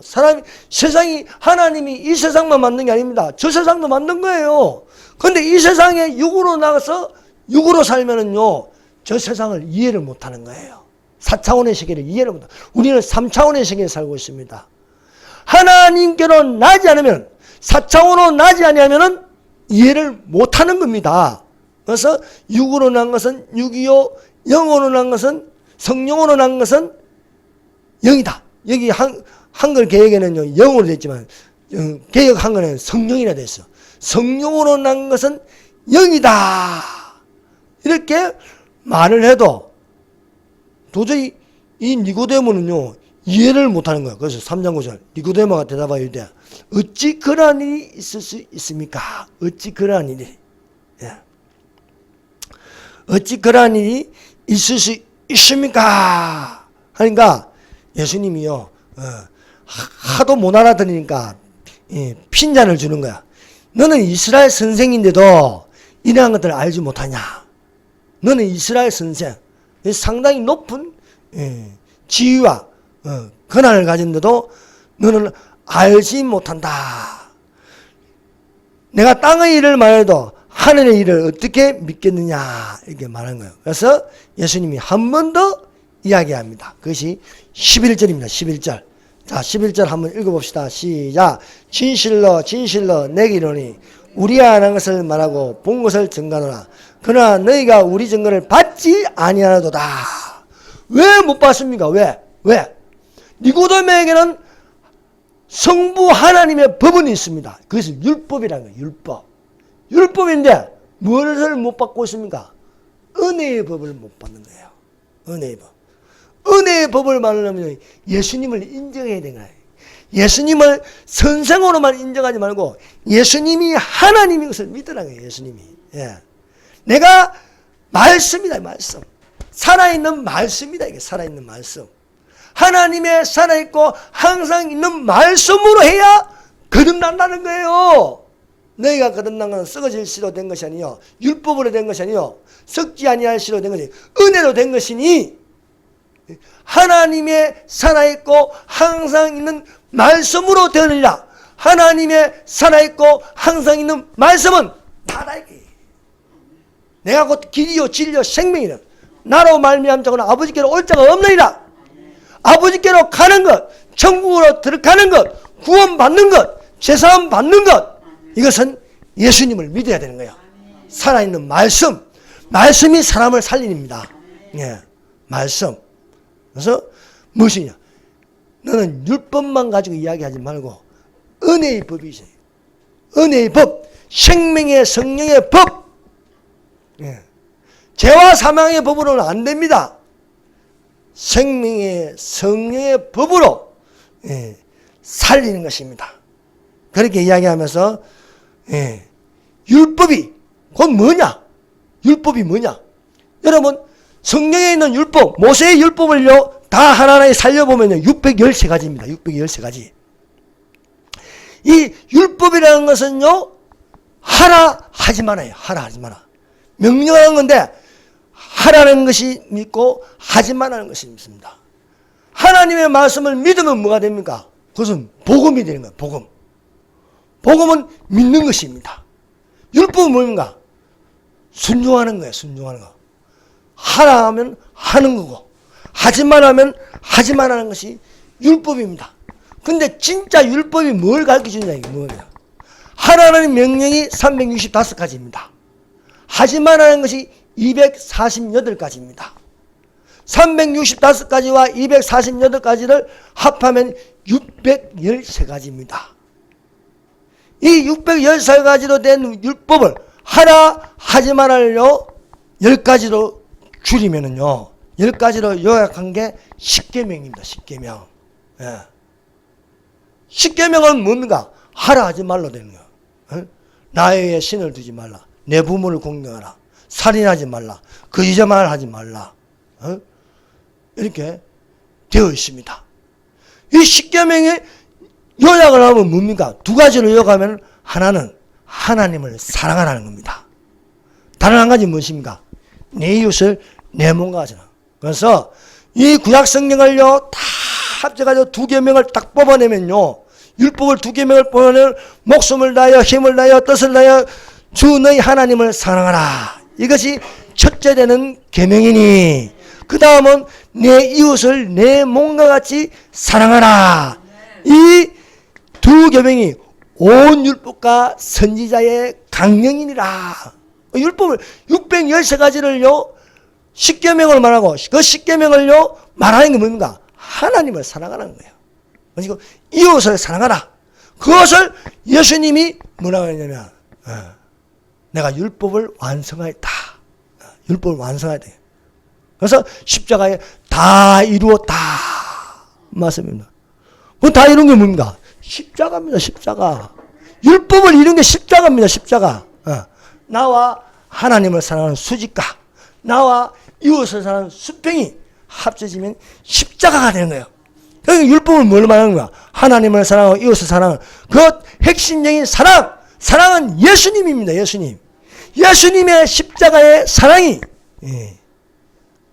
세상이 하나님이 이 세상만 만든 게 아닙니다. 저 세상도 만든 거예요. 그런데 이 세상에 육으로 나가서 육으로 살면은요 저 세상을 이해를 못하는 거예요. 4차원의 세계를 이해를 못하는. 우리는 3차원의 세계에 살고 있습니다. 하나님께로 나지 않으면 4차원으로 나지 아니하면은 이해를 못하는 겁니다. 그래서 육으로 난 것은 육이요 영으로 난 것은 성령으로 난 것은 영이다. 여기 한글 개혁에는요 영으로 됐지만 개혁 한글에는 성령이라 됐어. 성령으로 난 것은 영이다. 이렇게 말을 해도 도저히 이 니고데모는요 이해를 못하는 거야. 그래서 3장 9절 니고데모가 대답하여 이르되 어찌 그러한 일이 있을 수 있습니까? 어찌 그러한 일이 어찌 그러한 일이 있을 수 있습니까? 하니까 예수님이요 하도 못 알아들으니까 핀잔을 주는 거야. 너는 이스라엘 선생인데도 이러한 것들을 알지 못하냐? 너는 이스라엘 선생, 상당히 높은 지위와 권한을 가진데도 너는 알지 못한다. 내가 땅의 일을 말해도 하늘의 일을 어떻게 믿겠느냐 이렇게 말한 거예요. 그래서 예수님이 한 번 더 이야기합니다. 그것이 11절입니다. 11절. 자, 11절 한번 읽어봅시다. 시작. 진실로 진실로 내게 이르노니 우리가 아는 것을 말하고 본 것을 증거하노라. 그러나 너희가 우리 증거를 받지 아니하도다. 왜 못 받습니까? 왜? 니고데모에게는 성부 하나님의 법은 있습니다. 그것은 율법이라는 거예요. 율법인데 무엇을 못 받고 있습니까? 은혜의 법을 못 받는 거예요. 은혜의 법. 은혜의 법을 말하려면 예수님을 인정해야 되는 거예요. 예수님을 선생으로만 인정하지 말고 예수님이 하나님인 것을 믿으라는 거예요. 예수님이. 예. 내가 말씀이다. 말씀. 살아있는 말씀이다. 이게 살아있는 말씀. 하나님의 살아있고 항상 있는 말씀으로 해야 거듭난다는 거예요. 너희가 거듭난 것은 썩어질 시로 된 것이 아니요 율법으로 된 것이 아니요 썩지 아니할 시로 된 것이 은혜로 된 것이니 하나님의 살아있고 항상 있는 말씀으로 되느니라. 하나님의 살아있고 항상 있는 말씀은 나다. 내가 곧 길이요 진리요 생명이라. 나로 말미암 자고는 아버지께로 올 자가 없느니라. 아버지께로 가는 것, 천국으로 들어가는 것, 구원받는 것, 제사함 받는 것, 이것은 예수님을 믿어야 되는 거예요. 살아있는 말씀, 말씀이 사람을 살리입니다. 예, 말씀. 그래서 무엇이냐? 너는 율법만 가지고 이야기하지 말고 은혜의 법이 있어요. 은혜의 법, 생명의 성령의 법. 예. 죄와 사망의 법으로는 안 됩니다. 생명의 성령의 법으로 살리는 것입니다. 그렇게 이야기하면서 율법이 곧 뭐냐? 율법이 뭐냐? 여러분 성경에 있는 율법, 모세의 율법을요 다 하나하나 살려보면요 613가지입니다. 613가지. 이 율법이라는 것은요 하라 하지 말아요. 하라 하지 마라. 명령하는 건데 하라는 것이 믿고 하지 말라는 것이 믿습니다. 하나님의 말씀을 믿으면 뭐가 됩니까? 그것은 복음이 되는 거예요. 복음. 복음은 믿는 것입니다. 율법은 뭡니까? 순종하는 거예요. 순종하는 거. 하라 하면 하는 거고 하지 말라면 하지 말라는 것이 율법입니다. 근데 진짜 율법이 뭘 가르쳐주냐 이게 뭐예요? 하라는 명령이 365가지입니다. 하지 말라는 것이 248가지입니다. 365가지와 248가지를 합하면 613가지입니다. 이 613가지로 된 율법을 하라 하지 말아요 10가지로 줄이면은요 10가지로 요약한 게 10계명입니다. 10계명. 예. 10계명은 뭡니까? 하라 하지 말로 되는 거예요. 나의 신을 두지 말라. 내 부모를 공경하라. 살인하지 말라. 거짓말 하지 말라. 이렇게 되어 있습니다. 이 10계명의 요약을 하면 뭡니까? 두 가지로 요약하면 하나는 하나님을 사랑하라는 겁니다. 다른 한 가지 무엇입니까? 내 이웃을 내 몸과 같이. 그래서 이 구약 성경을요 다 합쳐가지고 두 계명을 딱 뽑아내면요 율법을 두 계명을 뽑아내면 목숨을 다하여 힘을 다하여 뜻을 다하여 주 너희 하나님을 사랑하라. 이것이 첫째 되는 계명이니 그 다음은 내 이웃을 내 몸과 같이 사랑하라. 이 두 계명이 온 율법과 선지자의 강령이니라. 율법을 613가지를요 10계명을 말하고 그 10계명을요 말하는 게 뭡니까? 하나님을 사랑하라는 거예요. 그리고 이웃을 사랑하라. 그것을 예수님이 뭐라고 했냐면 내가 율법을 완성하였다. 율법을 완성하였다. 그래서 십자가에 다 이루었다. 말씀입니다. 그 다 이룬 게 뭡니까? 십자가입니다. 십자가. 율법을 이룬 게 십자가입니다. 십자가. 나와 하나님을 사랑하는 수직가, 나와 이웃을 사랑하는 수평이 합쳐지면 십자가가 되는 거예요. 그러니까 율법은 뭘 말하는 거야? 하나님을 사랑하고 이웃을 사랑하는 그 핵심적인 사랑. 사랑은 예수님입니다. 예수님. 예수님의 십자가의 사랑이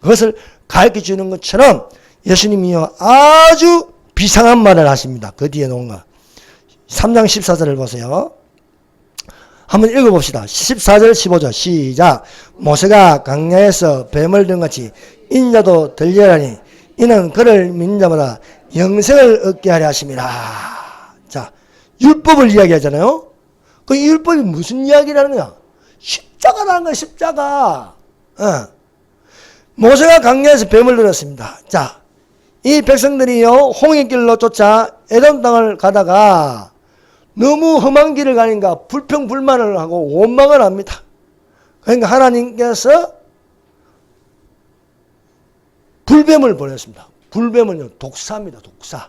그것을 가르쳐 주는 것처럼 예수님이요 아주 비상한 말을 하십니다. 그 뒤에 놓은 거 3장 14절을 보세요. 한번 읽어봅시다. 14절 15절 시작. 모세가 광야에서 뱀을 든 같이 인자도 들려라니 이는 그를 믿는 자마다 영생을 얻게 하려 하심이라. 자, 율법을 이야기하잖아요. 그 율법이 무슨 이야기라는 거야? 십자가라는 거야. 십자가. 모세가 광야에서 뱀을 들었습니다. 자, 이 백성들이요 홍해길로 쫓아 에돔 땅을 가다가 너무 험한 길을 가니까 불평불만을 하고 원망을 합니다. 그러니까 하나님께서 불뱀을 보냈습니다. 불뱀은요 독사입니다. 독사.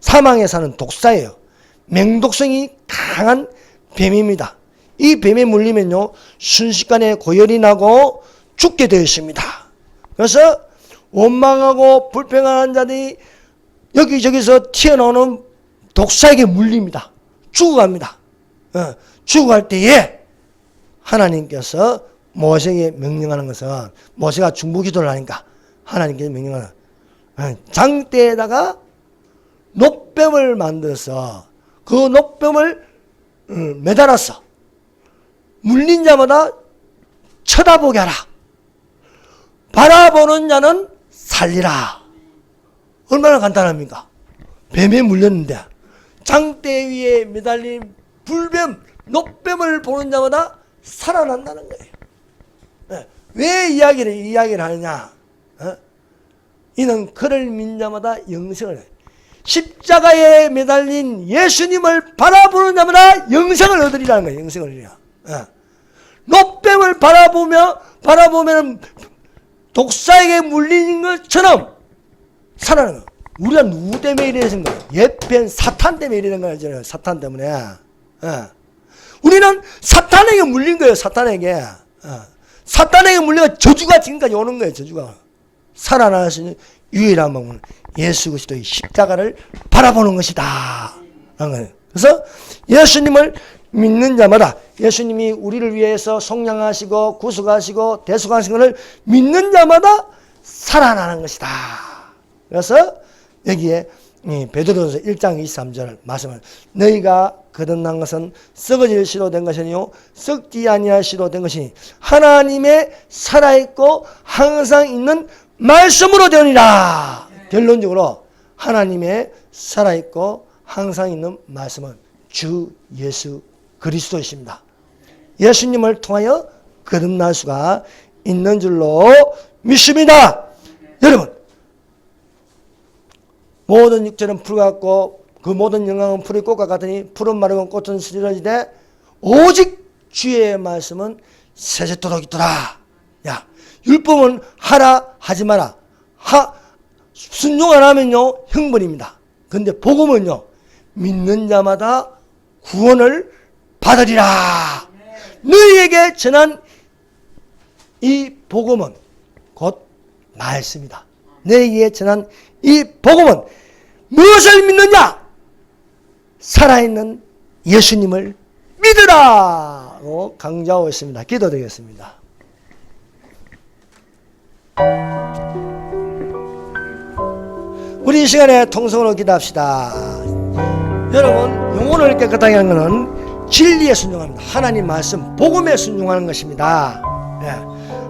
사망에 사는 독사예요. 맹독성이 강한 뱀입니다. 이 뱀에 물리면요 순식간에 고열이 나고 죽게 되어 있습니다. 그래서 원망하고 불평하는 자들이 여기저기서 튀어나오는 독사에게 물립니다. 죽어갑니다. 죽어갈 때에 하나님께서 모세에게 명령하는 것은 모세가 중보기도를 하니까 하나님께서 명령하는 장대에다가 놋뱀을 만들어서 그 놋뱀을 매달아서 물린 자마다 쳐다보게 하라. 바라보는 자는 살리라. 얼마나 간단합니까? 뱀에 물렸는데 장대 위에 매달린 불뱀, 놋뱀을 보는 자마다 살아난다는 거예요. 왜 이야기를 하느냐? 이는 그를 믿는 자마다 영생을 해. 십자가에 매달린 예수님을 바라보는 자마다 영생을 얻으리라는 거예요. 영생을 얻으리라. 놋뱀을 바라보면 독사에게 물리는 것처럼 살아나는 거예요. 우리가 누구 때문에 이러는 거예요? 옛뱀 사탄 때문에 이러는 거잖아요. 사탄 때문에. 우리는 사탄에게 물린 거예요. 사탄에게. 사탄에게 물려서 저주가 지금까지 오는 거예요. 저주가. 살아날 수 있는 유일한 방법은 예수 그리스도의 십자가를 바라보는 것이다. 그래서 예수님을 믿는 자마다 예수님이 우리를 위해서 속량하시고 구속하시고 대속하신 것을 믿는 자마다 살아나는 것이다. 그래서 여기에 베드로전서 1장 23절 말씀을 너희가 거듭난 것은 썩어질 시로 된 것이 아니요 썩지 아니할 시로 된 것이니 하나님의 살아있고 항상 있는 말씀으로 되니라. 결론적으로 하나님의 살아있고 항상 있는 말씀은 주 예수 그리스도이십니다. 예수님을 통하여 거듭날 수가 있는 줄로 믿습니다. 여러분, 모든 육체는 풀 같고 그 모든 영광은 풀의 꽃과 같으니 푸른 마르고 꽃은 스리러지되 오직 주의 말씀은 세세토록 있더라. 야, 율법은 하라 하지 마라. 순종 안 하면요 형벌입니다. 근데 복음은요 믿는 자마다 구원을 받으리라. 너희에게 전한 이 복음은 곧 말씀이다. 너희에게 전한 이 복음은 무엇을 믿느냐? 살아있는 예수님을 믿으라고 강조하고 있습니다. 기도드리겠습니다. 우리 이 시간에 통성으로 기도합시다. 여러분, 영혼을 깨끗하게 하는 것은 진리에 순종합니다. 하나님 말씀, 복음에 순종하는 것입니다.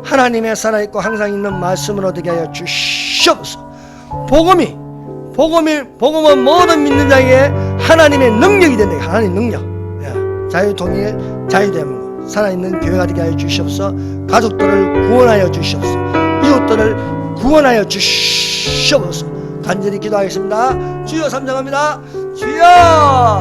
하나님의 살아있고 항상 있는 말씀을 얻게 하여 주시옵소서. 복음은 모든 믿는 자에게 하나님의 능력이 된다. 하나님의 능력. 자유통일, 자유대문, 살아있는 교회가 되게 하여 주시옵소서. 가족들을 구원하여 주시옵소서. 이웃들을 구원하여 주시옵소서. 간절히 기도하겠습니다. 주여 삼정합니다. 주여.